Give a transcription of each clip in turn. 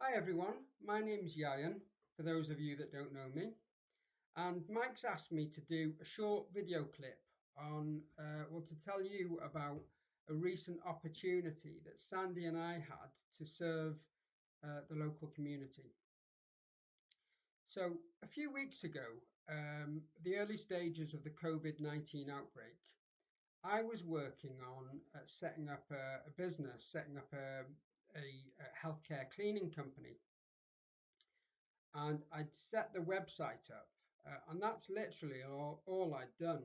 Hi everyone, my name's Ieuan, for those of you that don't know me, and Mike's asked me to do a short video clip to tell you about a recent opportunity that Sandy and I had to serve the local community. So a few weeks ago, the early stages of the COVID-19 outbreak, I was working on setting up a business, setting up a healthcare cleaning company. And I'd set the website up. And that's literally all I'd done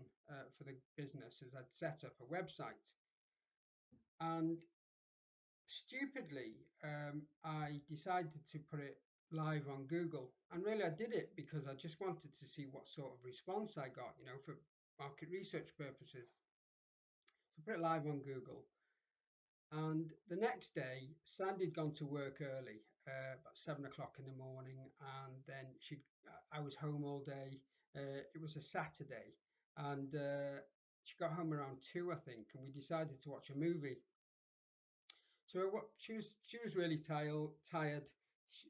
for the business is I'd set up a website. And stupidly, I decided to put it live on Google. And really, I did it because I just wanted to see what sort of response I got, for market research purposes. So put it live on Google. And the next day, Sandy'd gone to work early, about 7 o'clock in the morning, and then I was home all day. It was a Saturday, and she got home around 2, I think, and we decided to watch a movie. So she was really tired.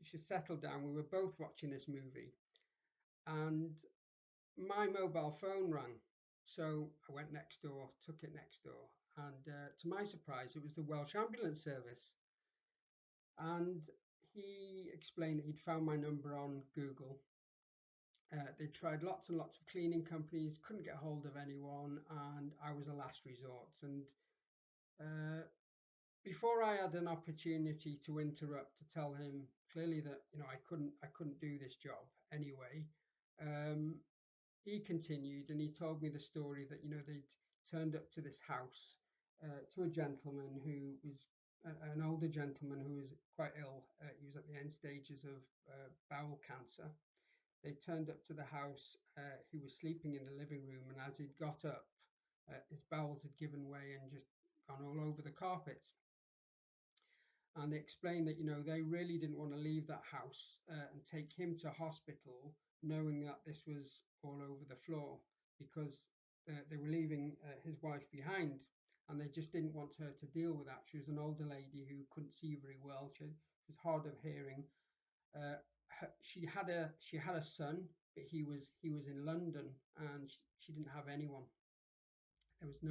She settled down. We were both watching this movie, and my mobile phone rang. So I went next door, took it next door, and to my surprise, it was the Welsh Ambulance Service. And he explained that he'd found my number on Google. They tried lots and lots of cleaning companies, couldn't get hold of anyone, and I was a last resort. And uh, before I had an opportunity to interrupt to tell him clearly that I couldn't do this job anyway, um, he continued and he told me the story that they'd turned up to this house to a gentleman who was an older gentleman who was quite ill. He was at the end stages of bowel cancer. They turned up to the house. He was sleeping in the living room, and as he'd got up, his bowels had given way and just gone all over the carpet. And they explained that they really didn't want to leave that house and take him to hospital, knowing that this was all over the floor, because they were leaving his wife behind, and they just didn't want her to deal with that. She was an older lady who couldn't see very well. She was hard of hearing. Uh, she had a son, but he was in London, and she didn't have anyone. There was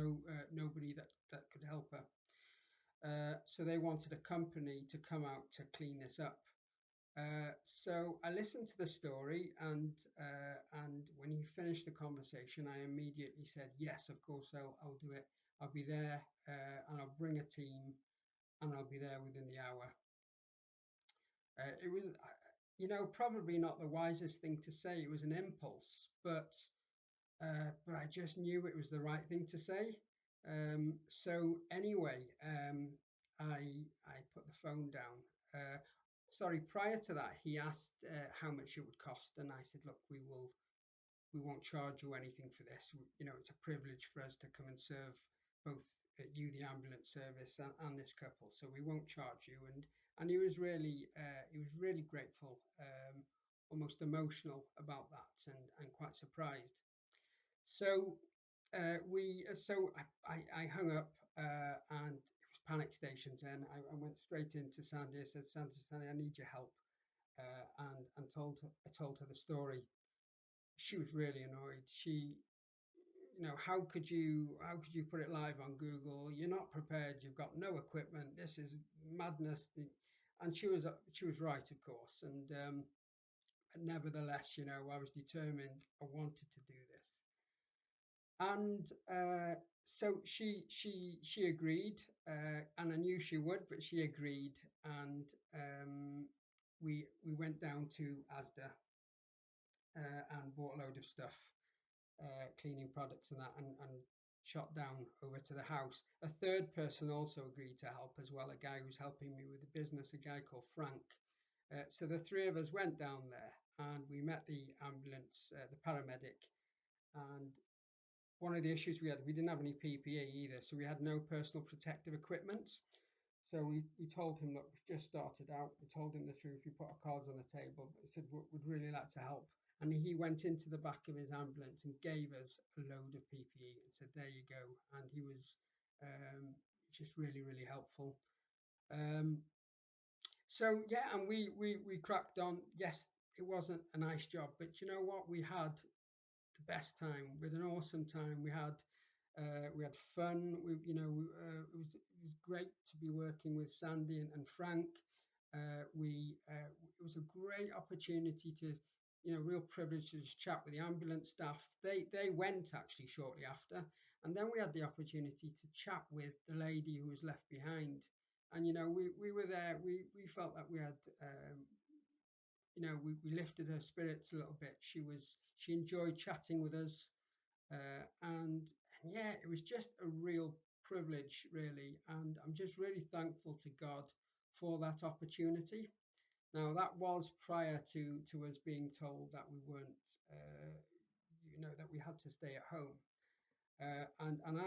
nobody that could help her. So they wanted a company to come out to clean this up. So I listened to the story, and when he finished the conversation, I immediately said, "Yes, of course, I'll do it. I'll be there, and I'll bring a team, and I'll be there within the hour." It was, probably not the wisest thing to say. It was an impulse, but I just knew it was the right thing to say. So anyway, I put the phone down. Sorry, prior to that, he asked how much it would cost, and I said, "Look, we won't charge you anything for this. It's a privilege for us to come and serve both you, the ambulance service, and this couple. So we won't charge you." And he was really grateful, almost emotional about that, and quite surprised. So I hung up, and it was panic stations. Then I went straight into Sandy. I said, Sandy, I need your help, and I told her the story. She was really annoyed. How could you put it live on Google? You're not prepared. You've got no equipment. This is madness. And she was right, of course. And but nevertheless, I was determined. I wanted to do this. And so she agreed, and I knew she would, but she agreed, and we went down to Asda and bought a load of stuff, cleaning products and that, and shot down over to the house. A third person also agreed to help as well, a guy who's helping me with the business, a guy called Frank. So the three of us went down there and we met the ambulance, the paramedic, and one of the issues we didn't have any PPE either, so we had no personal protective equipment. So we told him, "Look, we've just started out." We told him the truth. We put our cards on the table, but he said, "We'd really like to help." And he went into the back of his ambulance and gave us a load of PPE and said, "There you go." And he was just really, really helpful. Um, So yeah, and we cracked on. Yes, it wasn't a nice job, but you know what? We had the best time with an awesome time. We had fun. It was great to be working with Sandy and Frank. We It was a great opportunity to, real privilege to just chat with the ambulance staff. They went actually shortly after, and then we had the opportunity to chat with the lady who was left behind. And we were there. We felt that we had we lifted her spirits a little bit. She enjoyed chatting with us, and yeah, it was just a real privilege, really. And I'm just really thankful to God for that opportunity. Now, that was prior to us being told that we weren't, that we had to stay at home. And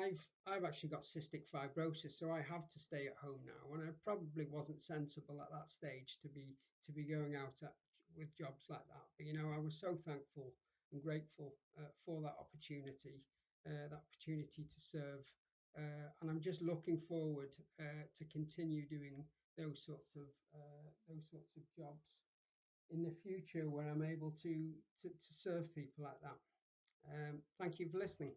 I've actually got cystic fibrosis, so I have to stay at home now. And I probably wasn't sensible at that stage to be going out with jobs like that. But I was so thankful and grateful for that opportunity to serve. And I'm just looking forward to continue doing those sorts of jobs in the future, where I'm able to serve people like that. Thank you for listening.